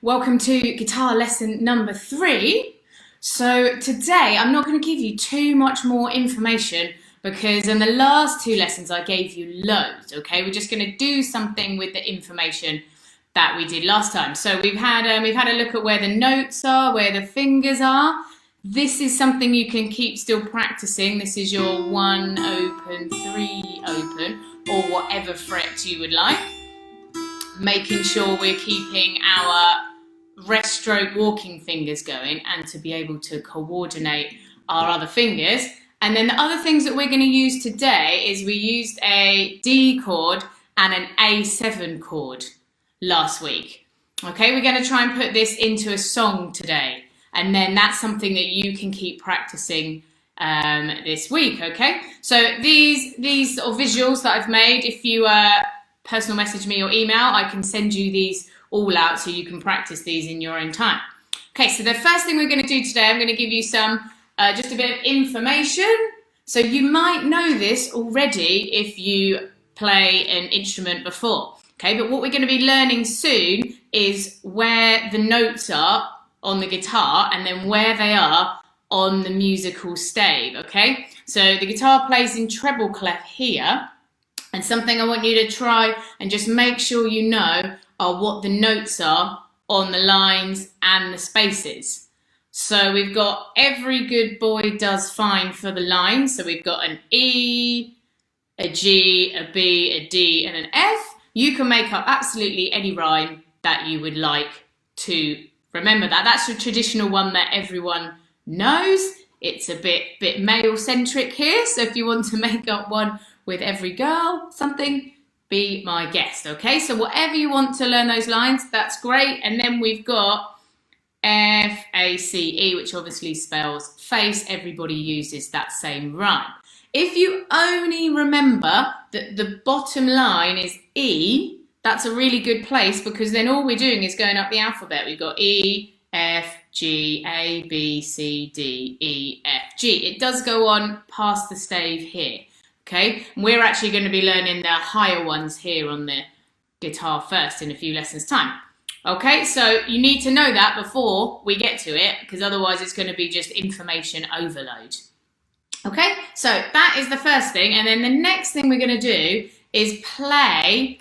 Welcome to guitar lesson number 3. So today I'm not going to give you too much more information because in the last 2 lessons I gave you loads, okay? We're just going to do something with the information that we did last time. So we've had a look at where the notes are, where the fingers are. This is something you can keep still practicing. This is your 1 open, 3 open, or whatever fret you would like. Making sure we're keeping our rest stroke walking fingers going and to be able to coordinate our other fingers. And then the other things that we're going to use today is we used a D chord and an A7 chord last week. Okay, we're going to try and put this into a song today. And then that's something that you can keep practicing this week, okay? So these sort of visuals that I've made, if you personal message me or email, I can send you these all out so you can practice these in your own time. Okay, so the first thing we're going to do today, I'm going to give you some, just a bit of information. So you might know this already if you play an instrument before, okay? But what we're going to be learning soon is where the notes are on the guitar and then where they are on the musical stave, okay? So the guitar plays in treble clef here. And something I want you to try and just make sure you know are what the notes are on the lines and the spaces. So we've got every good boy does fine for the lines. So we've got an E, a G, a B, a D, and an F. You can make up absolutely any rhyme that you would like to remember that. That's a traditional one that everyone knows. It's a bit male-centric here. So if you want to make up one with every girl, something, be my guest, okay? So whatever you want to learn those lines, that's great. And then we've got F-A-C-E, which obviously spells face. Everybody uses that same rhyme. If you only remember that the bottom line is E, that's a really good place because then all we're doing is going up the alphabet. We've got E, F, G, A, B, C, D, E, F, G. It does go on past the stave here. Okay, we're actually going to be learning the higher ones here on the guitar first in a few lessons time. Okay, so you need to know that before we get to it because otherwise it's going to be just information overload. Okay, so that is the first thing, and then the next thing we're going to do is trying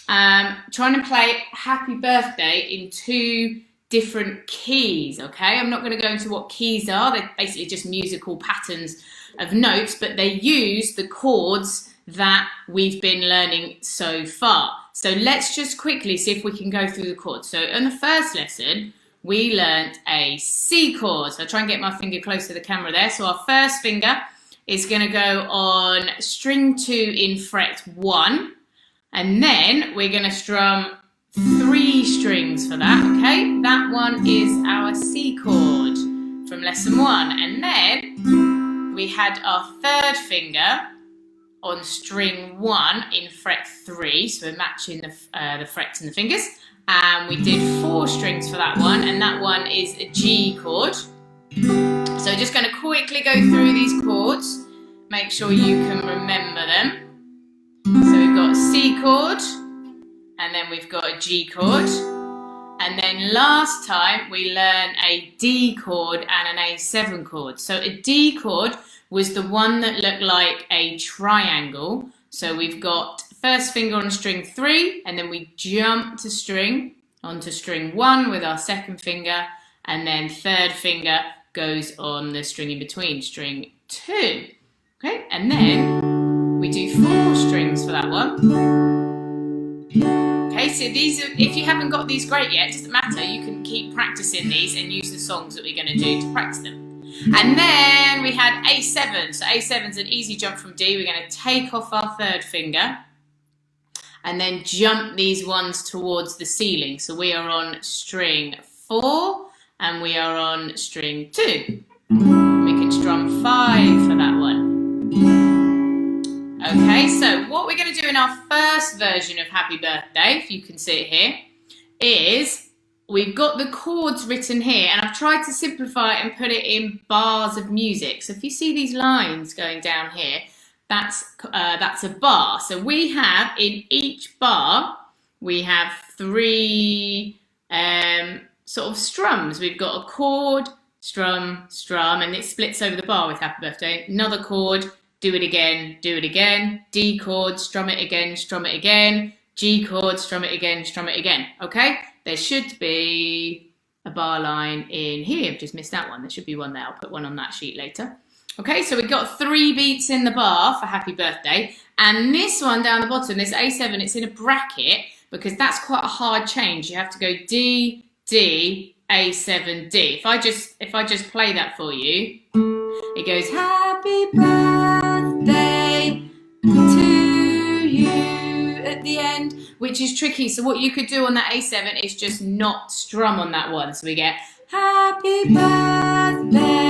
to play Happy Birthday in 2 different keys, okay? I'm not going to go into what keys are. They're basically just musical patterns of notes, but they use the chords that we've been learning so far. So let's just quickly see if we can go through the chords. So in the first lesson, we learned a C chord. So I'll try and get my finger close to the camera there. So our first finger is going to go on string 2 in fret 1. And then we're going to strum 3 strings for that, okay? That one is our C chord from lesson 1. And then we had our third finger on string 1 in fret 3, so we're matching the frets and the fingers. And we did 4 strings for that one, and that one is a G chord. So just going to quickly go through these chords, make sure you can remember them. So we've got a C chord, and then we've got a G chord. And then last time we learned a D chord and an A7 chord. So a D chord was the one that looked like a triangle. So we've got first finger on string 3, and then we jump to string onto string 1 with our second finger, and then third finger goes on the string in between, string 2. Okay, and then we do 4 strings for that one. Okay, so these are, if you haven't got these great yet, it doesn't matter, you can keep practicing these and use the songs that we're going to do to practice them. And then we had A7, so A7's an easy jump from D. We're going to take off our third finger and then jump these ones towards the ceiling. So we are on string 4 and we are on string 2. We can strum 5 for that one. Okay, so what we're going to do in our first version of Happy Birthday, if you can see it here, is we've got the chords written here, and I've tried to simplify it and put it in bars of music. So if you see these lines going down here, that's a bar. So we have, in each bar, we have 3 sort of strums. We've got a chord, strum, strum, and it splits over the bar with happy birthday. Another chord, do it again, D chord, strum it again, G chord, strum it again, okay? There should be a bar line in here. I've just missed that one. There should be one there. I'll put one on that sheet later. Okay, so we've got 3 beats in the bar for happy birthday, and this one down the bottom, this A7, it's in a bracket because that's quite a hard change. You have to go D, D, A7, D. If I just play that for you, it goes happy birthday to you at the end, which is tricky. So what you could do on that A7 is just not strum on that one. So we get happy birthday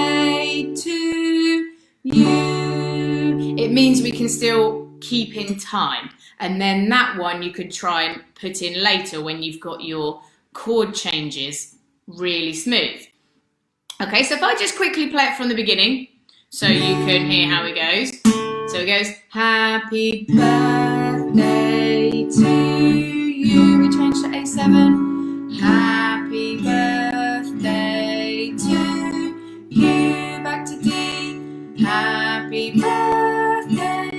to you. It means we can still keep in time. And then that one you could try and put in later when you've got your chord changes really smooth. Okay, so if I just quickly play it from the beginning so you can hear how it goes. So it goes, happy birthday to you. We change to A7. Happy birthday to you. Back to D. Happy birthday,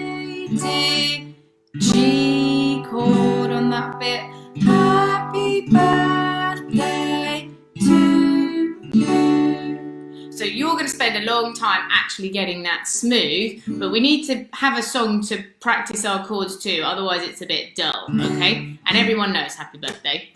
dear. G chord on that bit. Happy birthday to you. So you're going to spend a long time actually getting that smooth, but we need to have a song to practice our chords too, otherwise it's a bit dull, okay? And everyone knows happy birthday.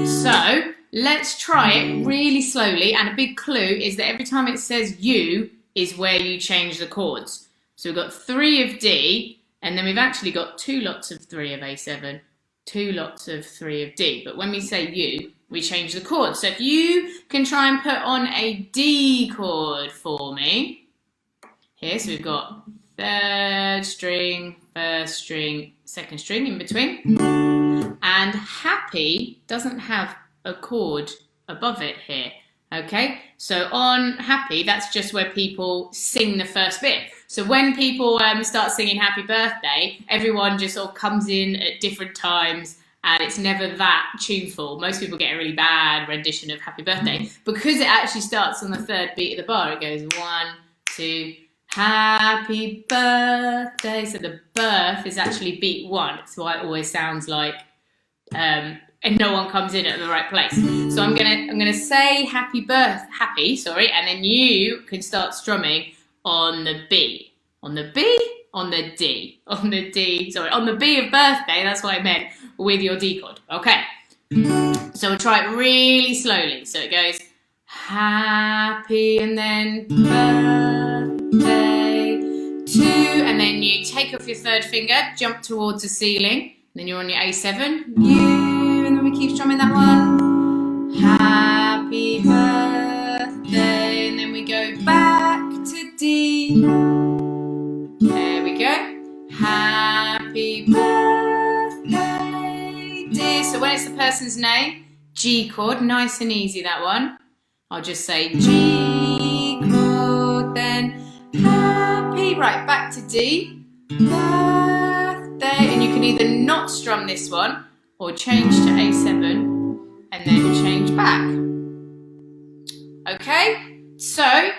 So let's try it really slowly, and a big clue is that every time it says you is where you change the chords. So we've got 3 of D, and then we've actually got 2 lots of 3 of A7, 2 lots of 3 of D. But when we say you, we change the chord. So if you can try and put on a D chord for me. Here, so we've got 3rd string, 1st string, 2nd string in between. And happy doesn't have a chord above it here. Okay, so on happy, that's just where people sing the first bit. So when people start singing happy birthday, everyone just sort of comes in at different times and it's never that tuneful. Most people get a really bad rendition of happy birthday because it actually starts on the 3rd beat of the bar. It goes 1, 2, happy birthday. So the birth is actually beat 1. That's why it always sounds like and no one comes in at the right place. So I'm gonna say happy, and then you can start strumming on the B, on the B, on the D, on the D, sorry, on the B of birthday, that's what I meant, with your D chord, okay? So we'll try it really slowly. So it goes happy, and then birthday to, and then you take off your 3rd finger, jump towards the ceiling, then you're on your A7, you, and then we keep strumming that one. Happy birthday, and then we go back to D. There we go. Happy birthday, dear. So when it's the person's name, G chord, nice and easy that one. I'll just say G chord, then happy, right, back to D. Birthday, and you can either not strum this one or change to A7 and then change back. Okay, so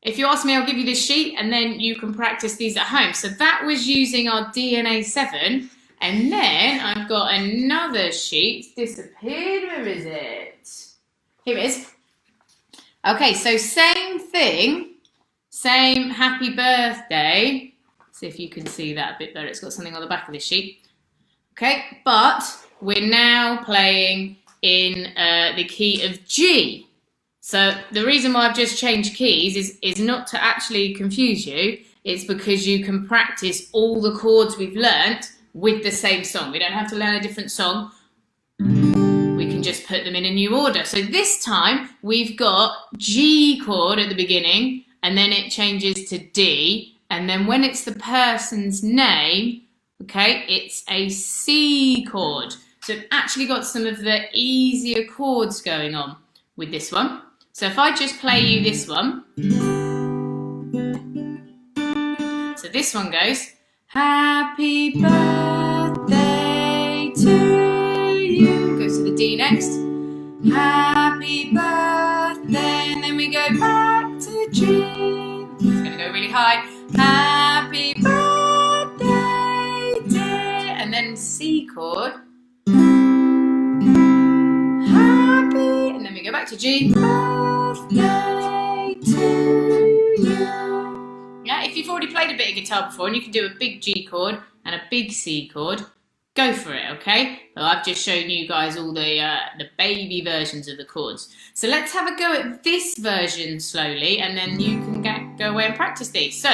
if you ask me, I'll give you this sheet and then you can practice these at home. So that was using our D and A7, and then I've got another sheet. It's disappeared, where is it? Here it is. Okay, so same thing, same happy birthday. See if you can see that a bit better. It's got something on the back of this sheet. Okay, but we're now playing in the key of G. So the reason why I've just changed keys is not to actually confuse you. It's because you can practice all the chords we've learnt with the same song. We don't have to learn a different song. We can just put them in a new order. So this time we've got G chord at the beginning, and then it changes to D. And then when it's the person's name, okay, it's a C chord. So I've actually got some of the easier chords going on with this one. So if I just play you this one. So this one goes, happy birthday to you. Goes to the D next. happy birthday, and then we go back to G. It's going to go really high. Happy birthday, dear, and then C chord. Happy, and then we go back to G. Birthday to you. Yeah, if you've already played a bit of guitar before and you can do a big G chord and a big C chord, go for it, okay? Well, I've just shown you guys all the baby versions of the chords. So let's have a go at this version slowly, and then you can go away and practice these. So,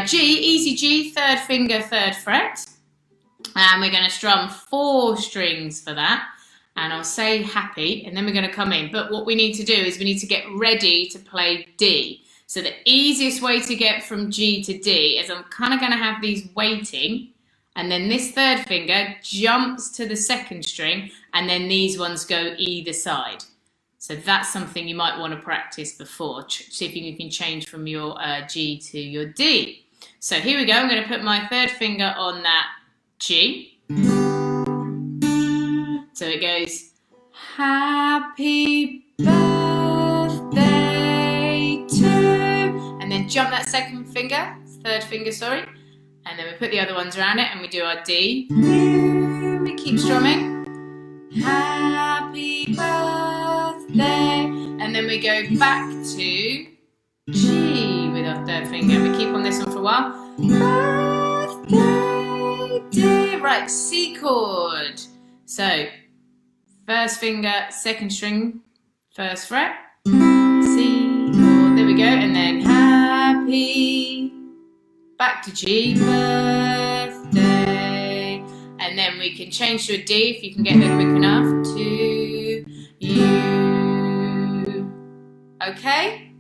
G, easy G, third finger, third fret. And we're going to strum 4 strings for that. And I'll say happy, and then we're going to come in. But what we need to do is we need to get ready to play D. So the easiest way to get from G to D is I'm kind of going to have these waiting. And then this third finger jumps to the second string, and then these ones go either side. So that's something you might want to practice before. See if you can change from your G to your D. So here we go. I'm going to put my third finger on that G. So it goes, happy birthday to, and then jump that second finger, third finger, sorry. And then we put the other ones around it and we do our D. We keep strumming. Happy birthday. And then we go back to G with our third finger. We keep on this one for a while. Birthday, dear. Right, C chord. So, first finger, second string, first fret. C chord. There we go. And then happy. Back to G, birthday, and then we can change to a D if you can get there quick enough, to you. Okay,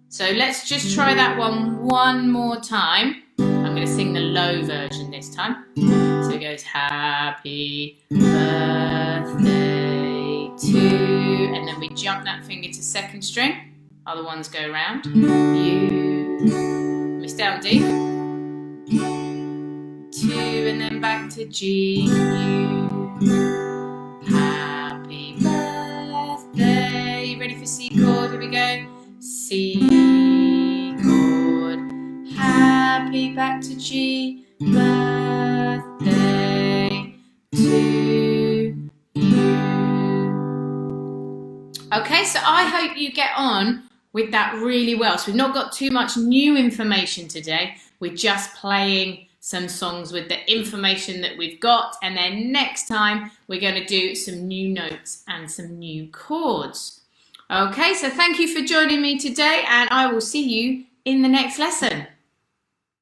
so let's just try that one more time. I'm going to sing the low version this time. So it goes, happy birthday to, and then we jump that finger to second string, other ones go around, you, we stay on D. 2, and then back to G. Happy birthday. You ready for C chord? Here we go. C chord. Happy, back to G. Birthday to you. Okay, so I hope you get on with that really well. So we've not got too much new information today. We're just playing some songs with the information that we've got, and then next time we're going to do some new notes and some new chords. Okay, so thank you for joining me today, and I will see you in the next lesson.